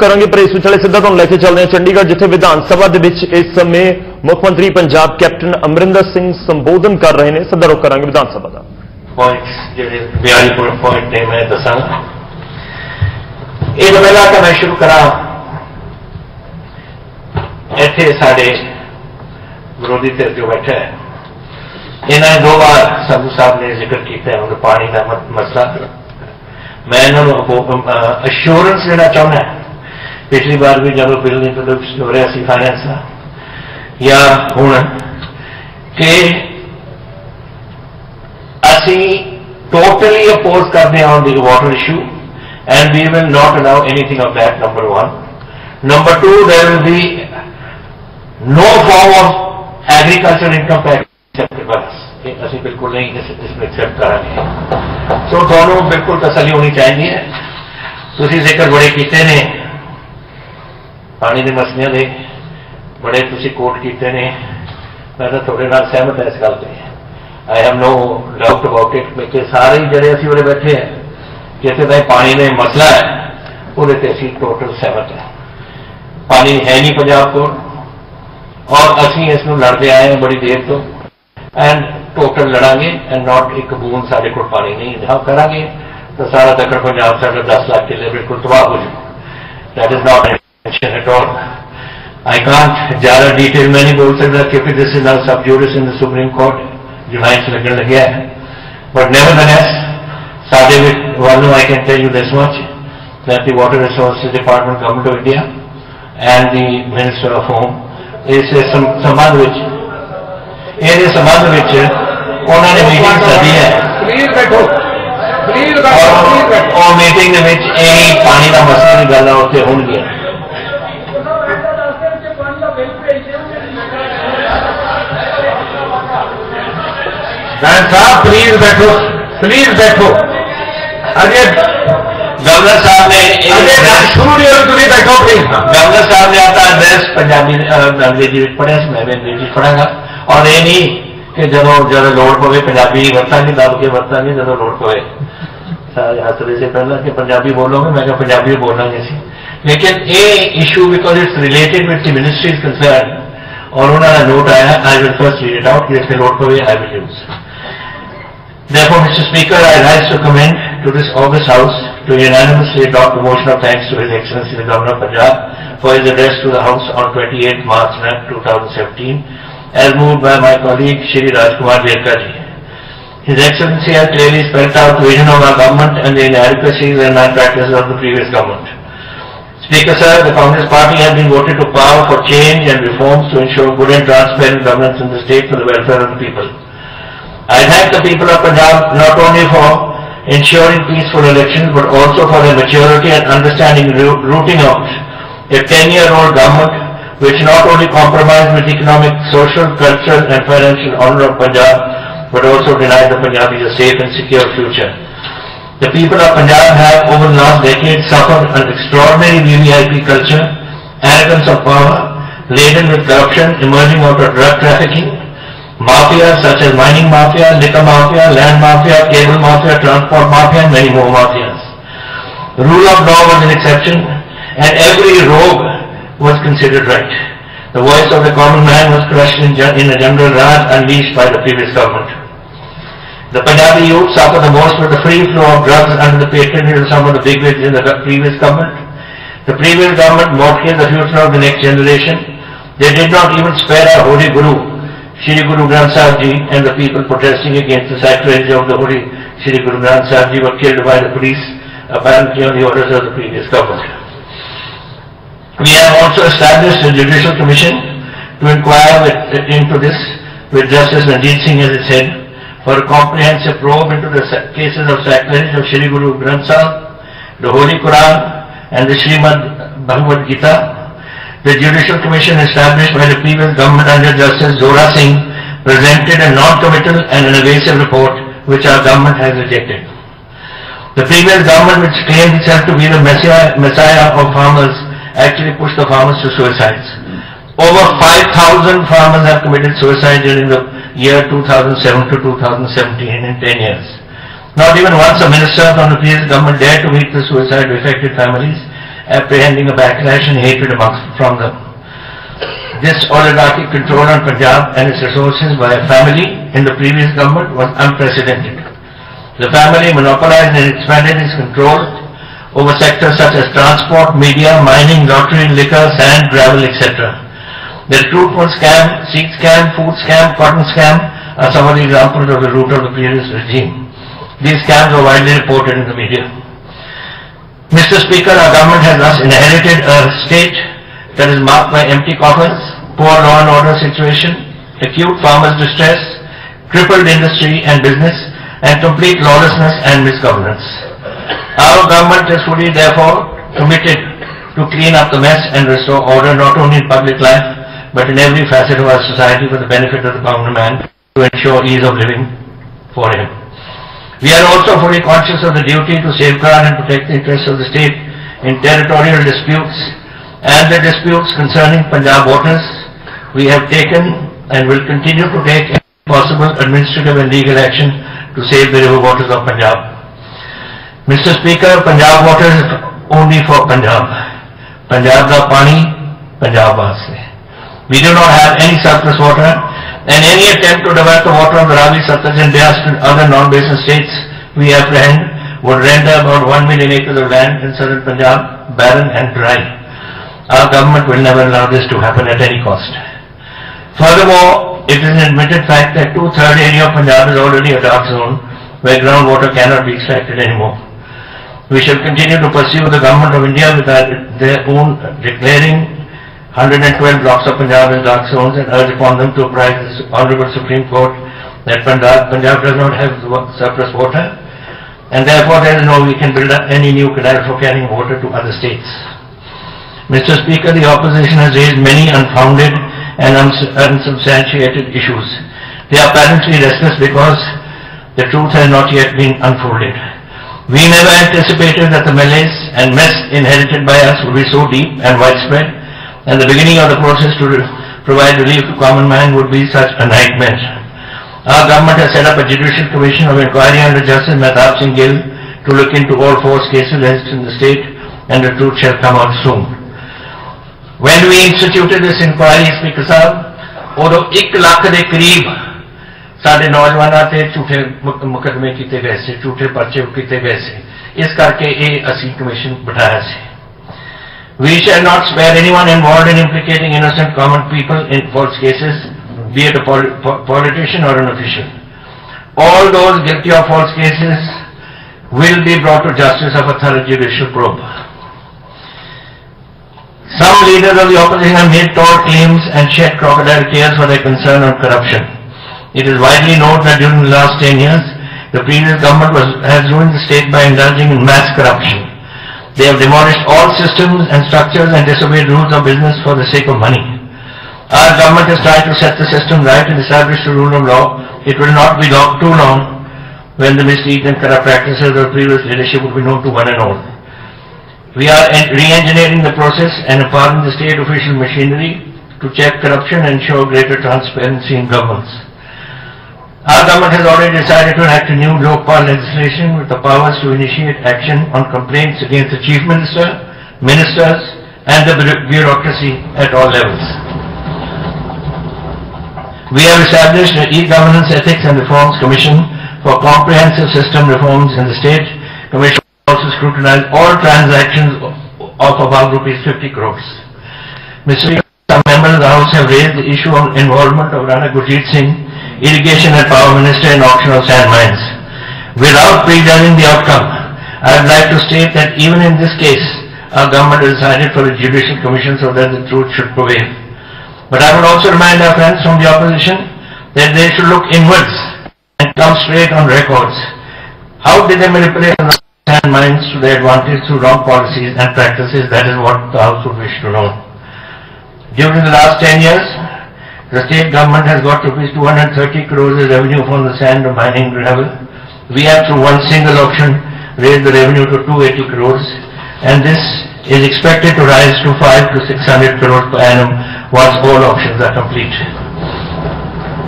करांगे पर इस विचाले सीधा तुहानूं लैके चलदे हां चंडीगढ़ जिथे विधान सभा दे विच इस समय मुख मंत्री पंजाब कैप्टन अमरिंदर सिंह संबोधन कर रहे हैं। सीधा रुख करांगे विधान सभा का पॉइंट्स जिहड़े 42 पॉइंट ने मैं दसांगा। ये तो पहला तो मैं शुरू करा इत्थे साडे विरोधी धिर जो बैठा है इन्होंने 2 बार संधू साहब ने जिक्र किया है पानी का मसला। मैं इन्होंने अश्योरेंस देना चाहना है। पिछली बार भी जब बिल इंट्रोड्यूस हो रहा सी फाइनेंस का या हुण कि असी टोटली अपोज करते हैं on the water issue and we will not allow anything of that, number 1। Number 2, there will be no form of agriculture income tax असं बिल्कुल नहीं इसमें एक्सेप्ट करेंगे। सो दोनों बिल्कुल तसली होनी चाहिए। तुसी जिक्र बड़े किए ने पानी के मसलियां दे, बड़े तुसी कोट किए ने, मैं तो थोड़े नाल सहमत है इस गल से। I have no doubt about it कि सारे जड़े असीं उरे बैठे हैं जिथे तक पानी का मसला है वो असीं टोटल सहमत है। पानी है नहीं पंजाब को और असीं इसनूं लड़ते आए हैं बड़ी देर तो एंड टोटल लड़ांगे एंड नॉट एक बूंद साढ़े को पानी नहीं जहां करांगे तो सारा दक्षिण पंजाब साढ़े 10 लाख किले बिल्कुल तबाह हो जाए। That is not intention at all. I can't ज्यादा डिटेल में नहीं बोल सकता क्योंकि this is now sub judice in the Supreme Court जुलाई से लगने लगे है। बट नेवरदलेस साढ़े वालों I can tell you this much that the water resources department government of India and the minister of home इस संबंध में ਇਹਦੇ संबंध में उन्होंने मीटिंग सदी है और मीटिंग पानी का मसला की गल उत्थे होंगी। साहब प्लीज बैठो, प्लीज बैठो। अजय गवर्नर साहब ने बैठो प्लीज। गवर्नर साहब ने आपका एड्रेस पंजाबी अंग्रेजी में पढ़िया, मैं भी अंग्रेजी पढ़ांगा और ये नहीं कि जो लोड़ पवे पंजाबी वरतांगे दब के वरतांगे जो लोड़ पवे सारे हस रहे से पहला कि पंजाबी बोलोगे, मैं क्या पंजाबी बोलना सी। लेकिन ये issue because it's related with the ministry is concern और उन्होंने नोट आया I will first read it out कि इसमें लोड़ पवे I will use. Therefore, Mr. Speaker, I rise to commend to this august House to unanimously adopt a motion of thanks to His Excellency the Governor of Punjab for his address to the House on 28 March 2017 as moved by my colleague Shri Rajkumar Jerka ji. His Excellency has clearly spelled out the vision of our government and the inadequacies and malpractices of the previous government. Speaker sir, the Congress party has been voted to power for change and reforms to ensure good and transparent governance in the state for the welfare of the people. I thank the people of Punjab not only for ensuring peaceful elections but also for their maturity and understanding rooting out a 10-year-old government which not only compromised with economic, social, cultural and financial honor of Punjab but also denied the Punjabis a safe and secure future. The people of Punjab have over the last decade suffered an extraordinary VVIP culture, arrogance of power, laden with corruption emerging out of drug trafficking, mafias such as mining mafia, liquor mafia, land mafia, cable mafia, transport mafia and many more mafias. The rule of law was an exception and every rogue was considered right. The voice of the common man was crushed in a general wrath unleashed by the previous government. The Punjabi youth suffered the most with the free flow of drugs under the patronage of some of the bigwigs in the previous government. The previous government mortgaged the future of the next generation. They did not even spare our holy Guru, Shri Guru Granth Sahib Ji, and the people protesting against the sacrilege of the holy Shri Guru Granth Sahib Ji were killed by the police, apparently on the orders of the previous government. We have also established a judicial commission to inquire into this with Justice Ranjit Singh as its head for a comprehensive probe into the cases of sacrilege of Shri Guru Granth Sahib, the Holy Quran and the Srimad Bhagavad Gita. The Judicial Commission established by the previous government under Justice Zora Singh presented a non-committal and an evasive report which our government has rejected. The previous government, which claimed itself to be the messiah of farmers, actually pushed the farmers to suicides. Over 5,000 farmers have committed suicide during the year 2007 to 2017 in 10 years. Not even once a minister from the previous government dared to meet the suicide-affected families apprehending a backlash and hatred from them. This oligarchic control on Punjab and its resources by a family in the previous government was unprecedented. The family monopolized and expanded its control over sectors such as transport, media, mining, lottery, liquor, sand, gravel, etc. The recruitment scam, seed scam, food scam, cotton scam are some of the examples of the root of the previous regime. These scams were widely reported in the media. Mr. Speaker, our government has thus inherited a state that is marked by empty coffers, poor law and order situation, acute farmers' distress, crippled industry and business, and complete lawlessness and misgovernance. Our government is fully, therefore, committed to clean up the mess and restore order not only in public life, but in every facet of our society for the benefit of the common man, to ensure ease of living for him. We are also fully conscious of the duty to safeguard and protect the interests of the state in territorial disputes and the disputes concerning Punjab waters. We have taken and will continue to take any possible administrative and legal action to save the river waters of Punjab. Mr. Speaker, Punjab water is only for Punjab. Punjab ka pani, Punjab vaste. We do not have any surplus water, and any attempt to divert the water of the Ravi, Satluj and Beas to other non-basin states we apprehend would render about 1 million acres of land in southern Punjab barren and dry. Our government will never allow this to happen at any cost. Furthermore, it is an admitted fact that 2/3 area of Punjab is already a dark zone where groundwater cannot be extracted anymore. We shall continue to pursue the government of India with their own declaring 112 blocks of Punjab as dark zones and urge upon them to apprise the Honorable Supreme Court that Punjab does not have surplus water, and therefore there is no we can build up any new canal for carrying water to other states. Mr. Speaker, the opposition has raised many unfounded and unsubstantiated issues. They are apparently restless because the truth has not yet been unfolded. We never anticipated that the malaise and mess inherited by us would be so deep and widespread, and the beginning of the process to provide relief to common man would be such a nightmare. Our government has set up a judicial commission of inquiry under Justice Mehtab Singh Gill to look into all false cases raised in the state, and the truth shall come out soon. When we instituted this inquiry, Speaker Sahib, ਉਦੋਂ 1 ਲੱਖ ਦੇ ਕਰੀਬ ਸਾਡੇ ਨੌਜਵਾਨਾਂ ਤੇ ਝੂਠੇ ਮੁਕੱਦਮੇ ਕੀਤੇ ਗਏ ਸੀ, ਝੂਠੇ ਪਰਚੇ ਕੀਤੇ ਗਏ ਸੀ। ਇਸ ਕਰਕੇ ਇਹ ਅਸੀਂ ਕਮਿਸ਼ਨ ਬਿਠਾਇਆ ਸੀ। We shall not spare anyone involved in implicating innocent common people in false cases, be it a politician or an official. All those guilty of false cases will be brought to justice of a thorough judicial probe. Some leaders of the opposition have made tall claims and shed crocodile tears for their concern on corruption. It is widely known that during the last 10 years, the previous government has ruined the state by indulging in mass corruption. They have demolished all systems and structures and disobeyed rules of business for the sake of money. Our government has tried to set the system right and establish the rule of law. It will not be too long when the misdeeds and corrupt practices of the previous leadership will be known to one and all. We are re-engineering the process and empowering the state official machinery to check corruption and ensure greater transparency in governance. Our government has already decided to enact a new Lokpal legislation with the powers to initiate action on complaints against the Chief Minister, ministers and the bureaucracy at all levels. We have established an E-Governance Ethics and Reforms Commission for comprehensive system reforms in the state. Commission also scrutinize all transactions of above ₹50 crores. Mr. Speaker, some members of the House have raised the issue of involvement of Rana Gurjeet Singh, Irrigation and Power Minister, in auction of sand mines. Without prejudging the outcome, I would like to state that even in this case, our government has decided for a judicial commission so that the truth should prevail. But I would also remind our friends from the opposition that they should look inwards and come straight on records. How did they manipulate sand mines to their advantage through wrong policies and practices? That is what the House would wish to know. During the last 10 years, the state government has got ₹230 crores as revenue from the sand and mining gravel. We have through one single auction raised the revenue to 280 crores, and this is expected to rise to 500 to 600 crores per annum once all auctions are complete.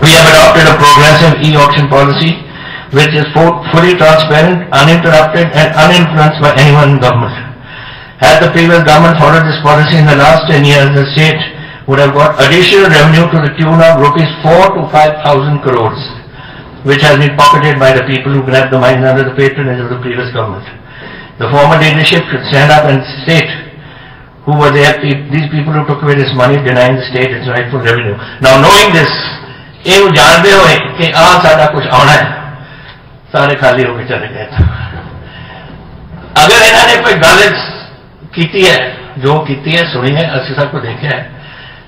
We have adopted a progressive e-auction policy which is fully transparent, uninterrupted and uninfluenced by anyone in government. Had the previous government followed this policy in the last 10 years, the state would have got additional revenue to the tune of rupees 4,000 to 5,000 crores, which has been pocketed by the people who grabbed the mines under the patronage of the previous government. The former leadership should stand up and state who were there, these people who took away this money, denying the state its rightful revenue. Now, knowing this, ये जानते हुए कि सारा कुछ आना है, सारे खाली होकर चले गए थे। अगर इन्होंने कोई गलत कीती है, जो कीती है सुनी है, असि सब को देखा है,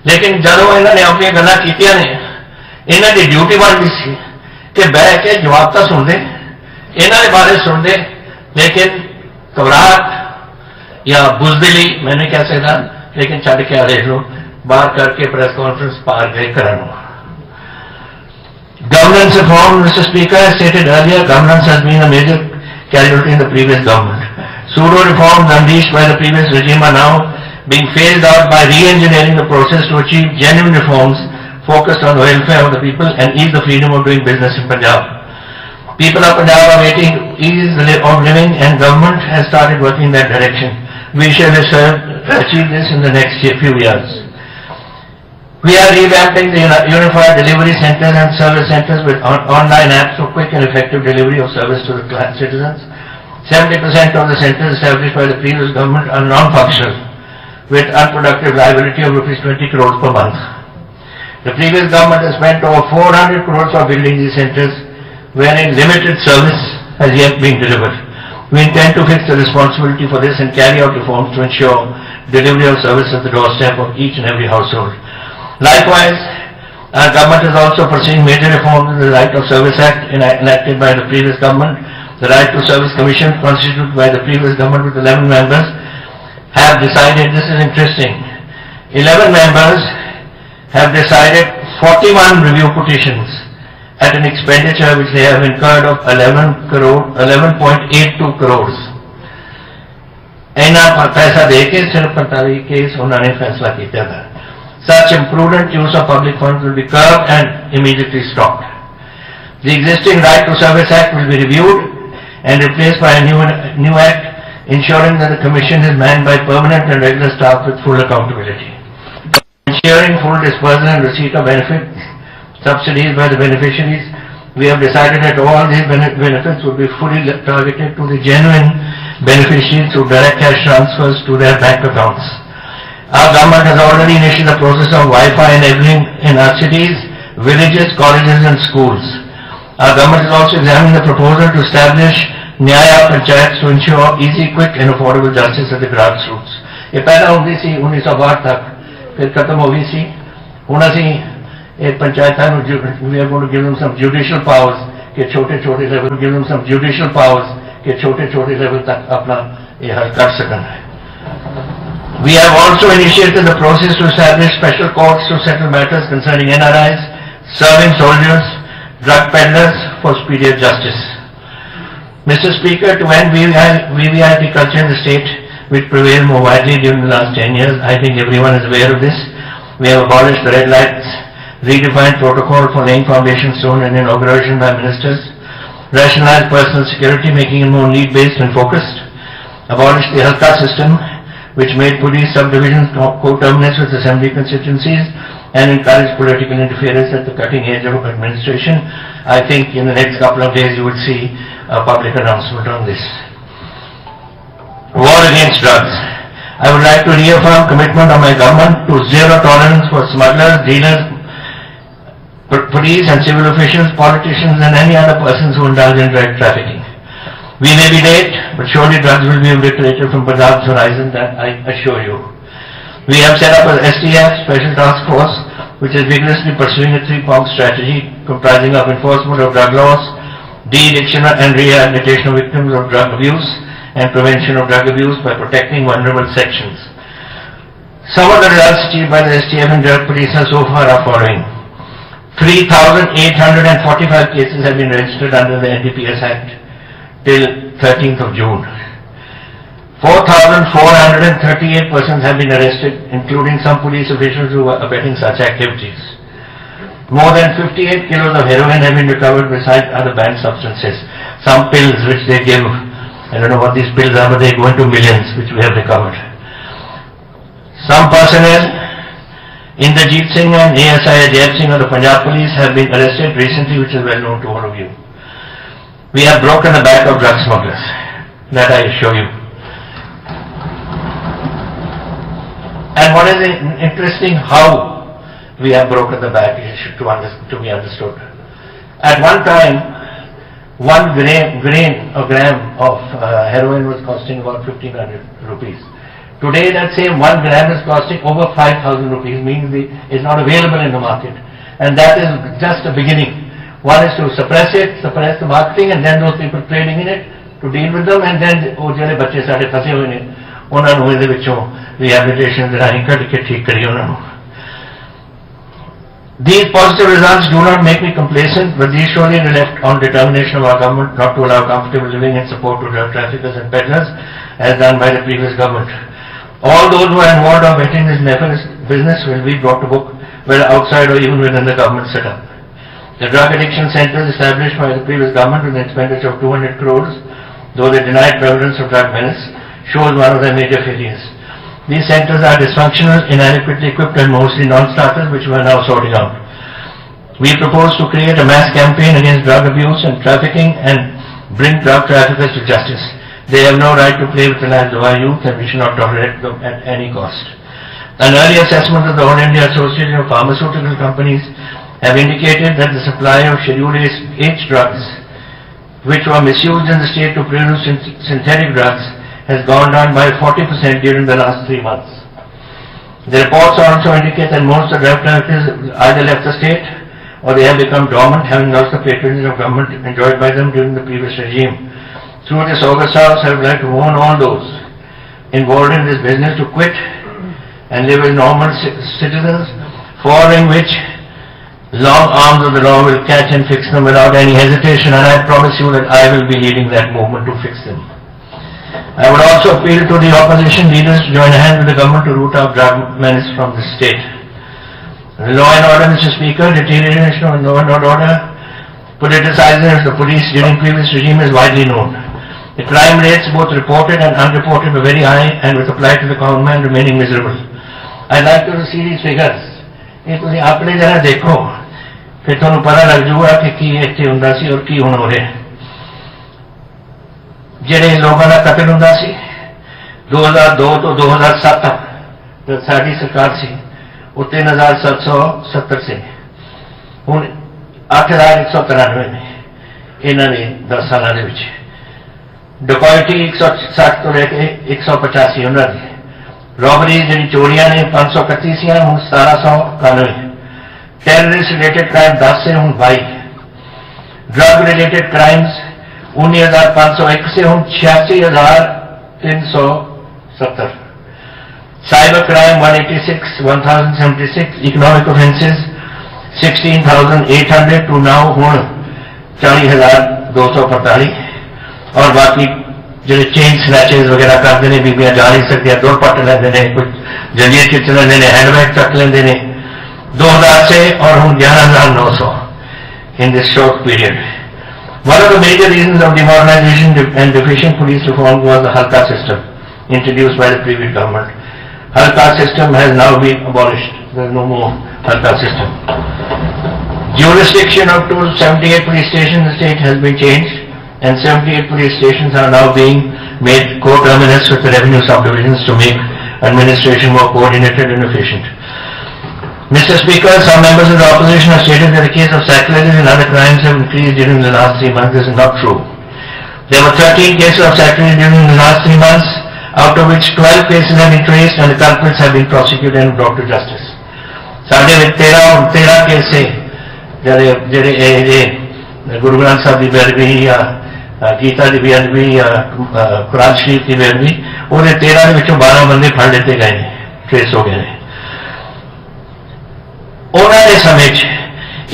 लेकिन जदों इन्होंने अपनी गल्लां कीतियां ने, इन्हों की ड्यूटी बनती सी कि बह के जवाब तो सुन दे, इन्होंने बारे सुन दे, लेकिन घबराहट या बुजदिली मैं नहीं कह सकता, लेकिन छड़ के देख लो, बाहर करके प्रेस कॉन्फ्रेंस पार गए करानो। Governance reform, Mr. Speaker, as stated earlier, governance has been a major casualty in the previous government. Pseudo reforms unleashed by the previous regime are now being phased out by re-engineering the process to achieve genuine reforms focused on the welfare of the people and ease the freedom of doing business in Punjab. People of Punjab are waiting ease of living, and government has started working in that direction. We shall achieve this in the next few years. We are revamping the unified delivery centers and service centers with online apps for quick and effective delivery of service to the citizens. 70% of the centers established by the previous government are non-functional, with unproductive liability of rupees 20 crores per month. The previous government has spent over 400 crores for building these centers, wherein limited service has yet been delivered. We intend to fix the responsibility for this and carry out reforms to ensure delivery of service at the doorstep of each and every household. Likewise, our government is also pursuing major reforms in the Right of Service Act enacted by the previous government. The Right to Service Commission, constituted by the previous government with 11 members, have decided, this is interesting, 11 members have decided 41 review petitions at an expenditure which they have incurred of 11.82 crores. इन्ना पैसा देके सिर्फ 45 case उन्होंने फैसला किया था. Such imprudent use of public funds will be curbed and immediately stopped. The existing Right to Service Act will be reviewed and replaced by a new act, ensuring that the Commission is manned by permanent and regular staff with full accountability. Ensuring full disbursal and receipt of benefits, subsidies by the beneficiaries, we have decided that all these benefits will be fully targeted to the genuine beneficiaries through direct cash transfers to their bank accounts. Our government has already initiated the process of Wi-Fi enabling in our cities, villages, colleges and schools. Our government is also examining the proposal to establish Nyaya Panchayats to ensure easy, quick and affordable justice at the grassroots. ये पैदा होती सी 1962 तक, फिर खत्म हो गई सी. हुण असीं ये पंचायतां नूं we are going to give them some judicial powers कि छोटे-छोटे level give them some judicial powers कि छोटे-छोटे लेवल तक अपना ये हल कर सकन. We have also initiated the process to establish special courts to settle matters concerning NRIs, serving soldiers, drug peddlers for speedier justice. Mr. Speaker, to end VVIP culture in the state, which prevailed more widely during the last 10 years, I think everyone is aware of this. We have abolished the red lights, redefined protocol for laying foundation stone and inauguration by ministers, rationalized personal security, making it more need-based and focused, abolished the Halka system, which made police subdivisions coterminous with assembly constituencies and encouraged political interference at the cutting edge of administration. I think in the next couple of days you will see a public announcement on this. War against drugs. I would like to reaffirm commitment of my government to zero tolerance for smugglers, dealers, police and civil officials, politicians and any other persons who indulge in drug trafficking. We may be late, but surely drugs will be obliterated from Punjab's horizon, that I assure you. We have set up a STF, Special Task Force, which is vigorously pursuing a three-pronged strategy comprising of enforcement of drug laws, de-addiction and rehabilitation of victims of drug abuse, and prevention of drug abuse by protecting vulnerable sections. Some of the results achieved by the STF and drug police so far are following. 3,845 cases have been registered under the NDPS Act till 13th of June. 4,438 persons have been arrested, including some police officials who were abetting such activities. More than 58 kilos of heroin have been recovered besides other banned substances. Some pills which they give I don't know what these bills are, but they go into millions, which we have recovered. Some personnel, Inderjeet Singh and ASI Ajay Singh of the Punjab Police, have been arrested recently, which is well known to all of you. We have broken the back of drug smugglers. That I show you. And what is interesting, how we have broken the back to be understood. At one time, 1 gram of heroin was costing about 1,500 rupees. Today, that same 1 gram is costing over 5,000 rupees, means it's not available in the market. And that is just the beginning. One is to suppress it, suppress the marketing, and then those people trading in it, to deal with them, and then ਉਹ ਜਿਹੜੇ ਬੱਚੇ ਸਾਡੇ ਫਸੇ ਹੋਏ ਨੇ ਉਹਨਾਂ ਨੂੰ ਇਹਦੇ ਵਿੱਚੋਂ rehabilitation ਦੇ ਰਾਹੀਂ ਕੱਢ ਕੇ ਠੀਕ ਕਰੀਏ ਉਹਨਾਂ ਨੂੰ. These positive results do not make me complacent, but these surely reflect on determination of our government not to allow comfortable living and support to drug traffickers and peddlers, as done by the previous government. All those who are involved in betting this nefarious business will be brought to book, whether outside or even within the government setup. The drug addiction centers established by the previous government with an expenditure of 200 crores, though they denied prevalence of drug menace, shows one of their major failures. These centers are dysfunctional, inadequately equipped, and mostly non-starters, which we are now sorting out. We propose to create a mass campaign against drug abuse and trafficking and bring drug traffickers to justice. They have no right to play with the lives of our youth, and we should not tolerate them at any cost. An early assessment of the All India Association of Pharmaceutical Companies have indicated that the supply of Schedule H drugs, which were misused in the state to produce synthetic drugs, has gone down by 40% during the last 3 months. The reports also indicate that most of the drug traffickers either left the state or they have become dormant, having lost the patronage of government enjoyed by them during the previous regime. Through this August House, I would like to warn all those involved in this business to quit and live as normal citizens, following which long arms of the law will catch and fix them without any hesitation, and I promise you that I will be leading that movement to fix them. I would also appeal to the opposition leaders to join hands with the government to root out drug menace from the state. Law and order, Mr. Speaker, deterioration of law and order, politicizing of the police during previous regime is widely known. The crime rates, both reported and unreported, were very high, and with applied to the common man remaining miserable. I'd like to see these figures. ਇਹ ਤੁਸੀਂ ਆਪਣੇ ਜਰਾ ਦੇਖੋ, ਫਿਰ ਤੁਹਾਨੂੰ ਪਤਾ ਲੱਗ ਜਾਊਗਾ ਕਿ ਕੀ ਇੱਥੇ ਹੁੰਦਾ ਸੀ ਔਰ ਕੀ ਹੁਣ ਹੋ ਰਿਹਾ. ਜਿਹੜੇ ਲੋਕਾਂ ਦਾ ਕਤਲ ਹੁੰਦਾ ਸੀ 2002 ਤੋਂ 2007 ਤੱਕ ਜਦ ਸਾਡੀ ਸਰਕਾਰ ਸੀ ਉਹ 3770 ਸੀ, ਹੁਣ 8193 ਨੇ ਇਹਨਾਂ ਦੇ 10 ਸਾਲਾਂ ਦੇ ਵਿੱਚ. ਡਕੈਤੀ 160 ਤੋਂ ਲੈ ਕੇ 185 ਉਹਨਾਂ ਦੀ. रॉबरीज जी चोरियां ने 531 सी, हूँ 1791. टेररिस्ट रिलेटेड क्राइम 10 से हूँ 22. ड्रग रिलेटेड क्राइम्स 19,501 से हूँ 86,370. Cyber crime 186, 1076. Economic offences 16,800 to now हूँ 40,245. और बाकी ਜਿਹੜੇ ਚੇਨ ਸਨੈਚਸ ਵਗੈਰਾ ਕਰਦੇ ਨੇ, ਬੀਬੀਆਂ ਜਾ ਨਹੀਂ ਸਕਦੀਆਂ, ਦੁਰ ਪੱਟ ਲੈਂਦੇ ਨੇ, ਕੁਝ ਜੰਜੀਰ ਖਿੱਚ ਲੈਂਦੇ ਨੇ, ਹੈਂਡਬੈਗ ਚੱਕ ਲੈਂਦੇ ਨੇ. 2000 से और हूँ 11,900 in this short period. One of the major reasons of demoralization and deficient police reform was the Halka system introduced by the previous government. Halka system has now been abolished. There is no more Halka system. Jurisdiction of 278 police stations in the state has been changed, and 78 police stations are now being made co-terminus with the revenue subdivisions to make administration more coordinated and efficient. Mr. Speaker, some members of the opposition have stated that the case of sacrilege and other crimes have increased during the last 3 months. This is not true. There were 13 cases of sacrilege during the last 3 months, out of which 12 cases have been traced and the culprits have been prosecuted and brought to justice. साढ़े 13 case से ਜਿਹੜੇ ਗੁਰੂ ਗ੍ਰੰਥ ਸਾਹਿਬ ਦੀ ਬੇਅਦਬੀ ਜਾਂ ਗੀਤਾ ਦੀ ਬੇਅਦਬੀ ਜਾਂ ਕੁਰਾਨ ਸ਼ਰੀਫ ਦੀ ਬੇਅਦਬੀ, ਉਹਦੇ 13 ਦੇ ਵਿੱਚੋਂ 12 ਬੰਦੇ ਫੜ ਲਿੱਤੇ ਗਏ ਨੇ, ਟ੍ਰੇਸ ਹੋ ਗਏ ਨੇ. ਉਹਨਾਂ ਦੇ ਸਮੇਂ 'ਚ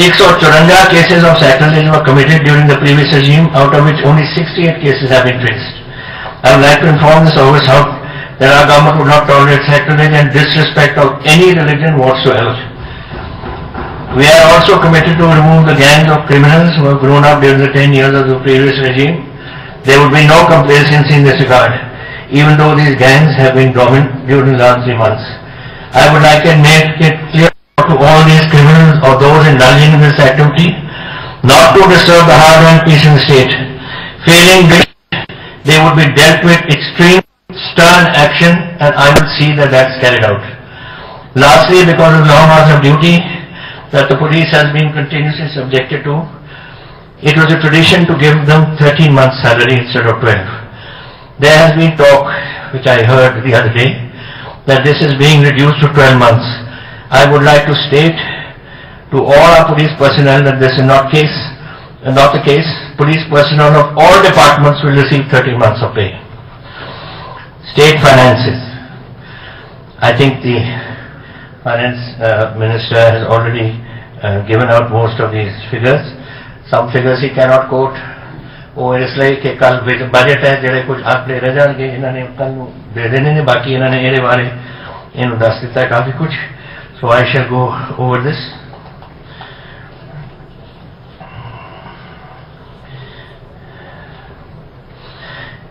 154 cases of sacrilege were committed during the previous regime, out of which only 68 cases have been traced. I would like to inform this August House that our government would not tolerate sacrilege and disrespect of any religion whatsoever. We are also committed to remove the gangs of criminals who have grown up during the 10 years of the previous regime There would be no complacency in this regard, even though these gangs have been dormant during the last 3 months. I would like to make it clear to all these criminals or those indulging in this activity not to disturb the hard-earned peace in the state. Failing which, they would be dealt with extreme, stern action, and I will see that that's carried out. Lastly, because of long hours of duty that the police has been continuously subjected to, it was a tradition to give them 13 months salary instead of 12. There has been talk, which I heard the other day, that this is being reduced to 12 months. I would like to state to all our police personnel that this is not the case. Police personnel of all departments will receive 13 months of pay. State finances. I think the finance minister has already given out most of these figures. Some figures he cannot quote. ਉਹ ਇਸ ਲਈ ਕਿ ਕੱਲ budget ਹੈ ਜਿਹੜੇ ਕੁਝ ਆਪਣੇ ਰਹਿ ਜਾਣਗੇ ਇਹਨਾਂ ਨੇ ਕੱਲ ਨੂੰ ਦੇ ਦੇਣੇ ਨੇ ਬਾਕੀ ਇਹਨਾਂ ਨੇ ਇਹਦੇ ਬਾਰੇ ਇਹਨੂੰ ਦੱਸ ਦਿੱਤਾ ਹੈ ਕਾਫੀ ਕੁਝ. So I shall go over this.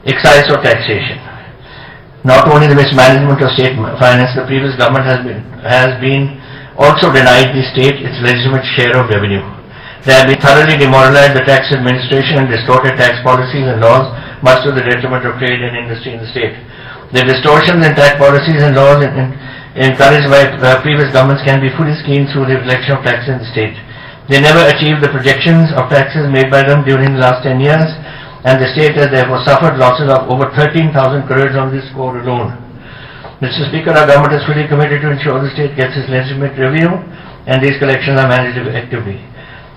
Excise or taxation. Not only the mismanagement of state finance, the previous government has been also denied the state its legitimate share of revenue. They have been thoroughly demoralized the tax administration and distorted tax policies and laws, much to the detriment of trade and industry in the state. The distortions in tax policies and laws encouraged by previous governments can be fully seen through the collection of taxes in the state. They never achieved the projections of taxes made by them during the last 10 years, and the state has therefore suffered losses of over 13,000 crores on this score alone. Mr. Speaker, our government is fully committed to ensure the state gets its legitimate revenue and these collections are managed effectively.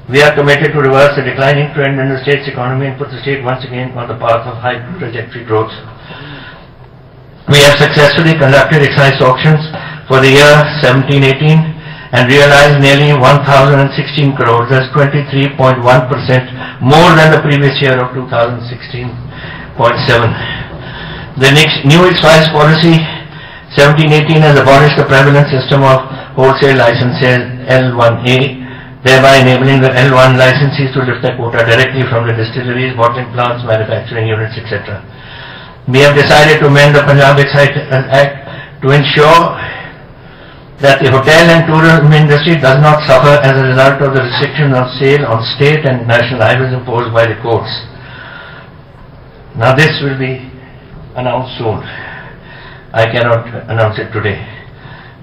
We are committed to reverse the declining trend in the state's economy and put the state once again on the path of high trajectory growth. We have successfully conducted excise auctions for the year 17-18 and realized nearly 1,016 crores, that's 23.1% more than the previous year of 2016.7. The next new excise policy 17-18 has abolished the prevalent system of wholesale licenses L1A, thereby enabling the L1 licensees to lift their quota directly from the distilleries, bottling plants, manufacturing units, etc. We have decided to amend the Punjab Excise Act to ensure that the hotel and tourism industry does not suffer as a result of the restriction of sale on state and national highways imposed by the courts. Now this will be announced soon. I cannot announce it today.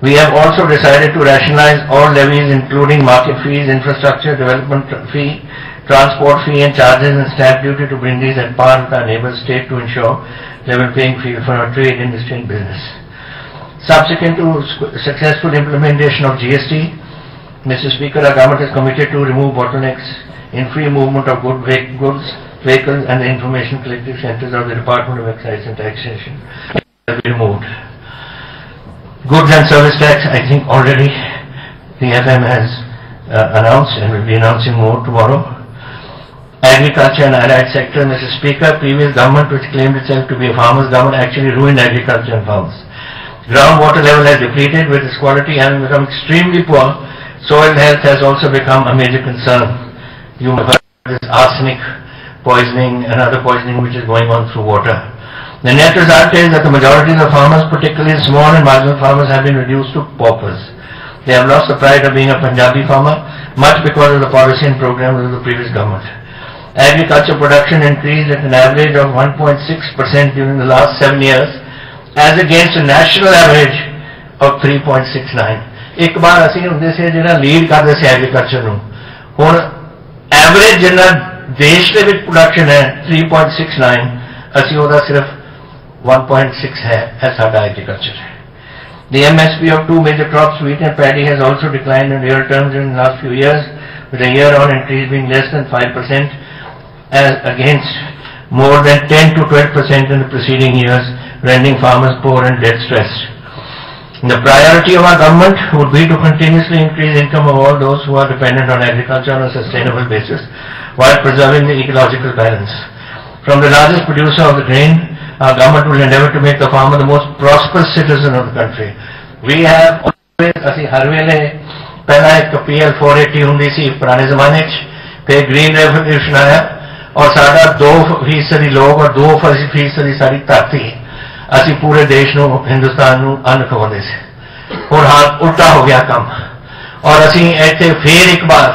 We have also decided to rationalize all levies including market fees, infrastructure development fee, transport fee and charges and stamp duty to bring these at par with our neighbour state to ensure level playing field for our trade, industry and business. Subsequent to successful implementation of GST, Mr. Speaker, our government is committed to remove bottlenecks in free movement of goods, vehicles and the information collective centres of the Department of Excise and Taxation will be removed. Goods and service tax, I think already the FM has announced and will be announcing more tomorrow. Agriculture and allied sector, Mr. Speaker, previous government which claimed itself to be a farmer's government actually ruined agriculture and farmers. Groundwater level has depleted with its quality having become extremely poor. Soil health has also become a major concern. You have heard this arsenic poisoning and other poisoning which is going on through water. The net result is that the majority of the farmers, particularly small and marginal farmers, have been reduced to paupers. They have lost the pride of being a Punjabi farmer, much because of the policy and programs of the previous government. Agriculture production increased at an average of 1.6% during the last 7 years, as against a national average of 3.69. एक बार असी हुंदे से जिहड़ा lead करदे से agriculture नूं, हुण average जिन्ना देश दे विच प्रोडक्शन है 3.69, असी ओहदा सिर्फ 1.6 है साडा एग्रीकल्चर है. The MSP of two major crops, wheat and paddy, has also declined in real terms in the last few years, with a year-on increase being less than 5%, as against more than 10 to 12% in the preceding years, rendering farmers poor and debt-stressed. The priority of our government would be to continuously increase income of all those who are dependent on agriculture on a sustainable basis, while preserving the ecological balance. From the largest producer of the grain, our government will endeavour to make the farmer the most prosperous citizen of the country. We have always, ਅਸੀਂ ਹਰ ਵੇਲੇ ਪਹਿਲਾਂ ਇੱਕ PL 480 ਹੁੰਦੀ ਸੀ ਪੁਰਾਣੇ ਜ਼ਮਾਨੇ 'ਚ, ਫਿਰ green revolution आया, और साडा 2% लोग और 2% सारी धरती असी पूरे देश नूं हिंदुस्तान नूं अन्न खवाउंदे सी। हुण हाल उल्टा हो गया काम और असी इत्थे फिर एक बार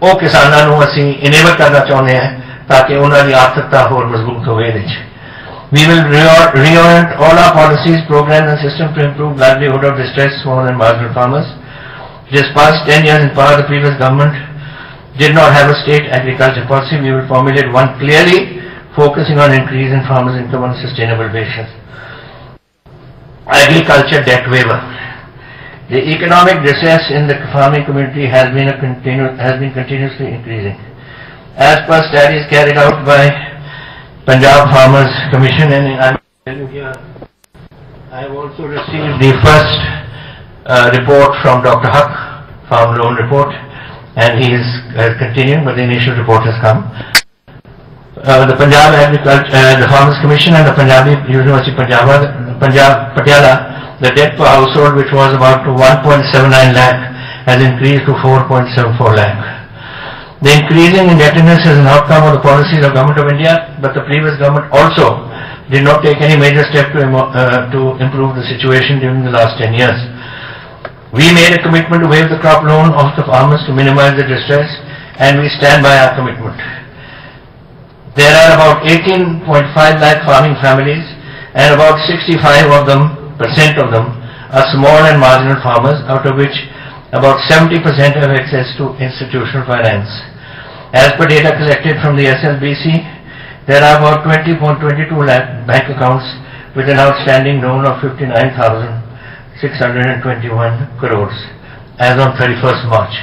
वो किसानों नूं असी इनेबल करना चाहुंदे हैं ताकि उन्हां दी आर्थिकता होर मजबूत होवे। इहदे च We will reorient all our policies, programs and systems to improve livelihood of distressed small and marginal farmers. Just past 10 years in power, the previous government did not have a state agriculture policy. We will formulate one clearly focusing on increase in farmers' income on a sustainable basis. Agriculture debt waiver. The economic distress in the farming community has been continuously increasing. As per studies carried out by Punjab Farmers Commission, and I'm telling you here, I have also received the first report from Dr. Huck, farm loan report, and he is continuing, but the initial report has come. The Punjab the Farmers Commission and the Punjabi University Punjab Patiala, the debt per household, which was about 1.79 lakh, has increased to 4.74 lakh. The increasing indebtedness is an outcome of the policies of Government of India, but the previous government also did not take any major step to improve the situation during the last 10 years. We made a commitment to waive the crop loan of the farmers to minimize the distress, and we stand by our commitment. There are about 18.5 lakh farming families, and about 65% of them are small and marginal farmers, out of which about 70% have access to institutional finance. As per data collected from the SLBC, there are about 20.22 lakh bank accounts with an outstanding loan of 59,621 crores as on 31st March.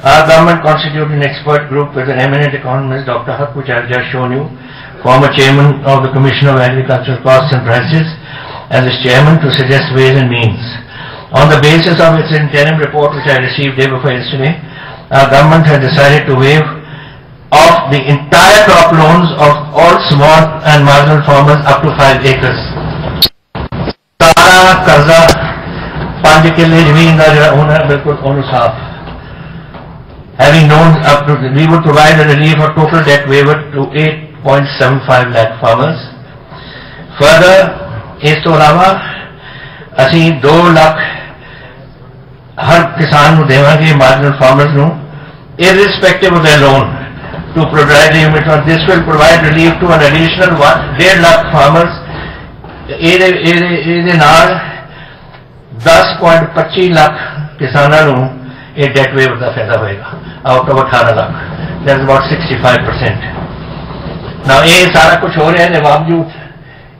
Our government constituted an expert group with an eminent economist, Dr. Huck, which I have just shown you, former chairman of the Commission of Agricultural Costs and Prices, as its chairman, to suggest ways and means. On the basis of its interim report, which I received day before yesterday, our government has decided to waive off the entire crop loans of all small and marginal farmers up to 5 acres. सारा कर्जा 5 किले जमीन का जो होना बिल्कुल अनुसाफ. Having known up to, we would provide a relief of total debt waiver to 8.75 lakh farmers. Further, इस तो अलावा असी 2 लाख हर किसान को देवांगे मार्जिनल फार्मर्स नु irrespective of their loan to provide limit on this will provide relief to an additional 1.5 lakh farmers. ਇਹਦੇ ਨਾਲ 10.25 ਲੱਖ ਕਿਸਾਨਾਂ ਨੂੰ ਇਹ ਡੈਟ ਵੇਵਰ ਦਾ ਫਾਇਦਾ ਹੋਏਗਾ out of 18 lakh. that is about 65%. now ਇਹ ਸਾਰਾ ਕੁਝ ਹੋ ਰਿਹਾ ਹੈ ਬਾਵਜੂਦ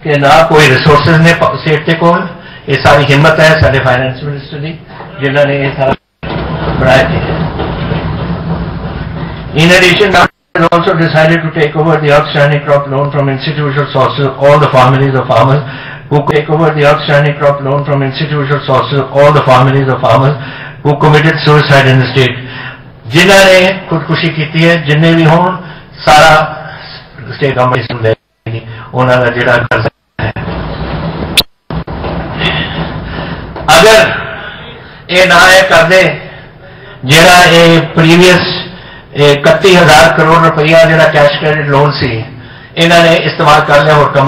ਕਿ ਨਾ ਕੋਈ ਰਿਸੋਰਸਸ ਨੇ ਸਟੇਟ ਦੇ ਕੋਲ. ये सारी हिम्मत है सारे फाइनेंस मिनिस्टर की जिन्होंने ये सारा बनाया थे. In addition, government has also decided to take over the outstanding crop loan from institutional sources of all the families of farmers who committed suicide in the state. जिन्होंने खुदकुशी की है जिन्हें भी हो सारा स्टेट गवर्नमेंट उन्होंने जिहड़ा कर्जा अगर ये ना कर दे जिहड़ा ये प्रीवियस 31,000 करोड़ रुपया जिहड़ा कैश क्रेडिट लोन सी इन्होंने इस्तेमाल कर लिया होर कम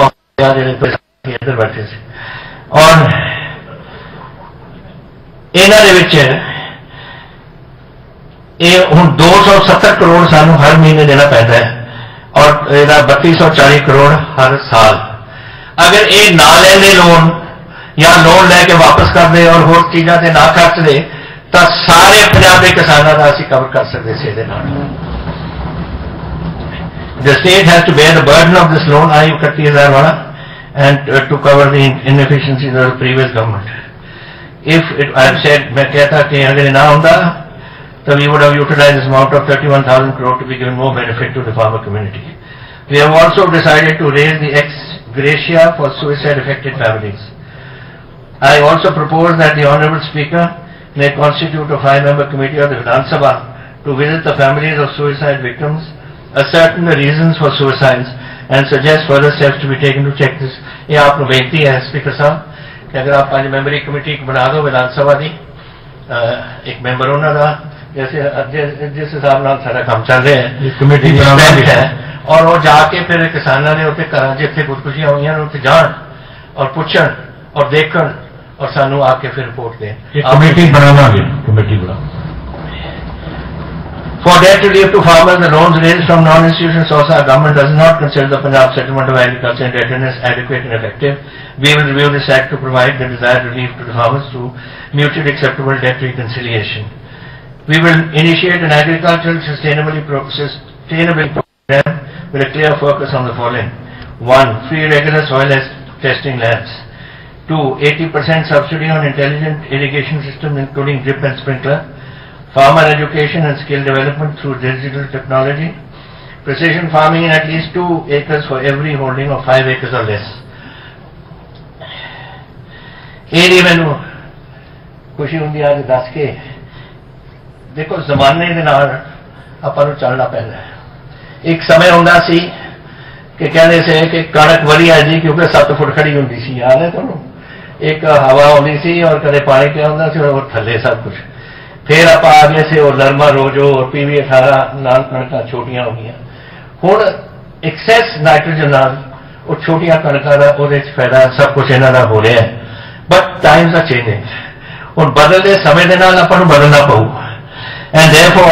इधर बैठे से और इन्होंने ये हुण 270 करोड़ सानू हर महीने देना पैदा है और 3240 करोड़ हर साल. अगर ये ना लेंदे लोन या लोन लैके वापस कर दे और होर चीज़ों से ना खर्च दे तो सारे पंजाब के किसानों का असीं कवर कर सकते थे. The state has to bear the burden of this loan, 31,000 वाला, and to cover the inefficiencies of the previous government. If it, I have said, मैं कहता कि अगर ना होता तो we would have utilized this amount of 31,000 crore to be given more benefit to the farmer community. We have also decided to raise the ex gratia for suicide affected families. I also propose that the Honourable Speaker may constitute a 5-member committee of the Vidhan Sabha to visit the families of suicide victims, ascertain the reasons for suicides and suggest further steps to be taken to check this. ये आपको बेनती है speaker साहब कि अगर आप 5 मेंबरी committee बना दो विधान सभा की एक मेंबर उन्होंने जैसे जिस हिसाब नाल सारा काम चल रहा है कमेटी है और वो जाके फिर किसानों ने उत्ते घर जिथे खुदकुशियां हुई उत्थे जान और पुछन और देखन और सानू आके फिर रिपोर्ट दें। कमेटी बनावांगे, कमेटी बना। For debt relief to farmers, the loans raised from non-institutional sources, our government does not consider the Punjab settlement of agriculture indebtedness adequate and effective. We will review this act to provide the desired relief to the farmers through mutually acceptable debt reconciliation. We will initiate an agricultural sustainability program with a clear focus on the following. 1. Free regular soil testing labs. 2. 80% subsidy on intelligent irrigation system including drip and sprinkler. Farmer education and skill development through digital technology. Precision farming in at least 2 acres for every holding of 5 acres or less. ਇਹ ਮੈਨੂੰ ਖੁਸ਼ੀ ਹੁੰਦੀ ਅੱਜ ਦੱਸ ਕੇ ਦੇਖੋ ਜ਼ਮਾਨੇ ਦੇ ਨਾਲ ਆਪਾਂ ਨੂੰ ਚੱਲਣਾ ਪੈਂਦਾ ਹੈ। ਇੱਕ ਸਮੇਂ ਹੁੰਦਾ ਸੀ ਕਿ ਕਹਿੰਦੇ ਸੀ ਕਿ ਕਣਕ ਵਧੀਆ ਜੀ ਕਿਉਂਕਿ 7 ਫੁੱਟ ਖੜੀ ਹੁੰਦੀ ਸੀ, ਯਾਦ ਹੈ ਤੁਹਾਨੂੰ? ਇੱਕ ਹਵਾ ਆਉਂਦੀ ਸੀ ਔਰ ਕਦੇ ਪਾਣੀ ਪਿਆ ਹੁੰਦਾ ਸੀ ਔਰ ਥੱਲੇ ਸਭ ਕੁਝ। फिर आप आ गए से और नरमा रोजो और PV 18 नाल कणक छोटियां हो गई। हुण एक्सैस नाइट्रोजन नाल और छोटियां कणक का फायदा सब कुछ इन्हां दा हो रहा है। बट टाइम्स आर चेंजिंग, हुण बदलते समय के नाल आपां नूं बदलना पऊ एंड देयरफॉर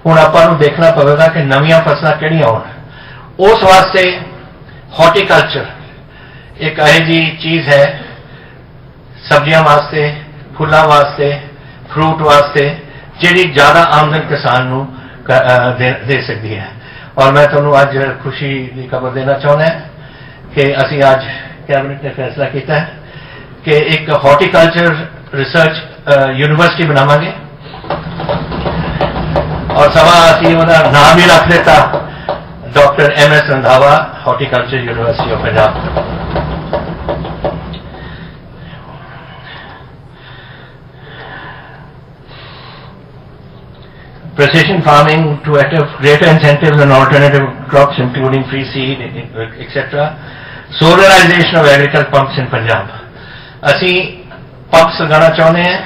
हुण आपां नूं देखना पवेगा कि नवीं फसलां किहड़ियां होण। उस वास्ते हॉर्टिकल्चर एक ऐसी जी चीज़ है सब्जियां वास्ते, फुल्लां वास्ते, फ्रूट वास्ते जिहड़ी ज़्यादा आमदन किसान नूं दे सकती है। और मैं तुहानूं अज खुशी की खबर देना चाहुंदा कि असीं अज कैबिनेट ने फैसला किया है कि एक हॉर्टिकल्चर रिसर्च यूनिवर्सिटी बनावांगे और सवा असीं उहदा नाम भी रख दिता doctor MS Randhawa horticulture university of Punjab. Precision farming to active greater incentives and alternative crops including free seed, etc. Solarization of agricultural pumps in Punjab. असी पंप्स लगाना चाहते हैं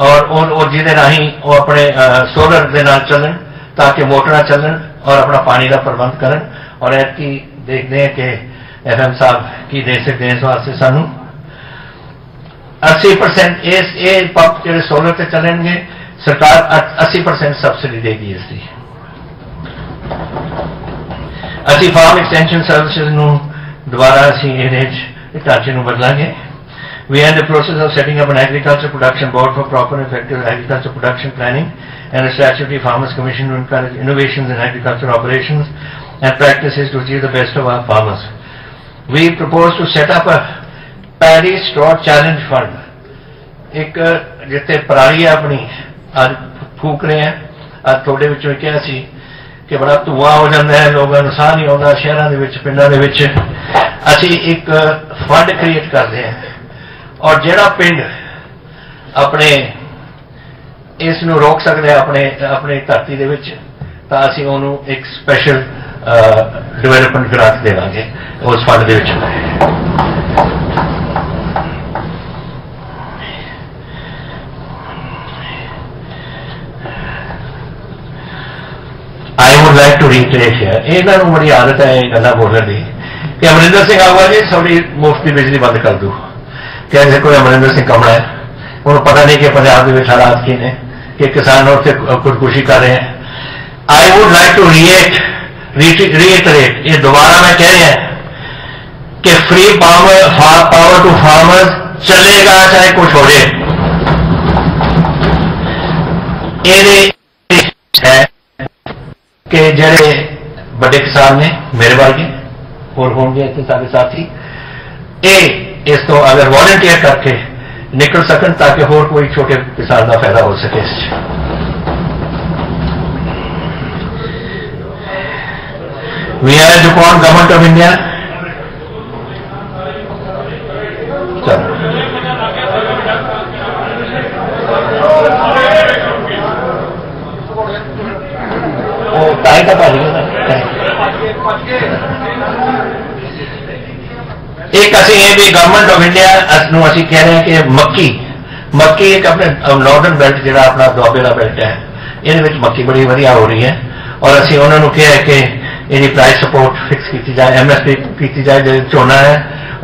और जिहदे राही वो अपने सोलर दे नाल चलन ताकि मोटर चलन और अपना पानी का प्रबंध करन। और ऐसी देखते हैं कि FM साहब की दे सकते हैं इस वास्ते सानू 80% ये पंप जो सोलर से चलेंगे सरकार 80% सब्सिडी देगी इसकी। असी फार्म एक्सटेंशन सर्विसेज नूं दोबारा असी ढांचे नूं बदलांगे। We are in the process of setting up an agriculture production board for proper and effective agriculture production planning and a statutory farmers commission to encourage innovations in agriculture operations and practices to achieve the best of our farmers. We propose to set up a Paddy Straw Challenge Fund. एक जिथे पराली अपनी आज फूक रहे हैं, आज थोड़े विचों क्या सी कि बड़ा धुआं हो जाता है, लोगों को साह नहीं आता शहरों के पिंडों के विच। असी एक फंड क्रिएट करते हैं और जिहड़ा पिंड अपने इस नूं रोक सकते हैं अपने अपनी धरती दे विच तां असी उहनूं एक स्पैशल डिवेलपमेंट ग्रांट देवांगे उस fund they which. I would like to reiterate here, इन्हां नूं बड़ी आदत है गल्लां बोलण दी कि अमरिंदर सिंह आऊगा जी थोड़ी मुफ्त की बिजली बंद कर दो। क्या कोई अमरिंदर सिंह कमला है, उन्होंने पता नहीं कि पंजाब के हालात की ने कि किसान उत्थे खुदकुशी कर रहे हैं। I would like to reiterate, ये दोबारा मैं कह रहा कि फ्री पावर टू फार्मर्स चलेगा चाहे कुछ हो जाए। ये है कि जड़े बड़े किसान ने मेरे वर्गे और होंगे इतने सारे साथी इस तो अगर वॉलंटियर करके निकल सकन ताकि होर कोई छोटे किसान का फायदा हो सके। We are upon government of India एक असी ये भी गवर्नमेंट ऑफ इंडिया असी कह रहे हैं कि मक्की एक अपने नॉर्दर्न बेल्ट जो अपना दुआबे का बेल्ट है ये मक्की बड़ी वधिया हो रही है और असी उन्होंने कहा है कि ਇਹਦੀ प्राइस सपोर्ट फिक्स की जाए, MSP की जाए जो झोना है,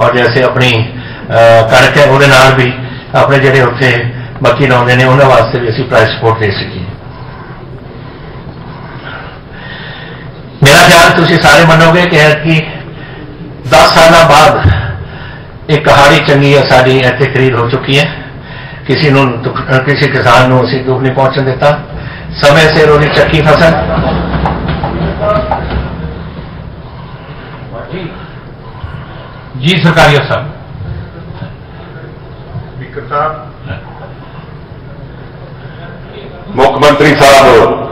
और जैसे अपनी कणक है वो भी अपने ਜਿਹੜੇ ਉੱਥੇ ਮੱਕੀ ਲਾਉਂਦੇ ਨੇ ਉਹਨਾਂ ਵਾਸਤੇ ਵੀ ਅਸੀਂ प्राइस सपोर्ट ਦੇ ਸਕੀਏ। मेरा ख्याल ਤੁਸੀਂ ਸਾਰੇ ਮੰਨੋਗੇ कि 10 साल बाद एक कहाड़ी चंगी है साड़ी ਇੱਥੇ खरीद हो चुकी है। किसी किसान ਨੂੰ ਅਸੀਂ ਦੁੱਖ नहीं पहुंचने देता। समय सिर ਉਹਦੀ ਚੱਕੀ फसल जी सरकारी अफसर मुख्यमंत्री साहब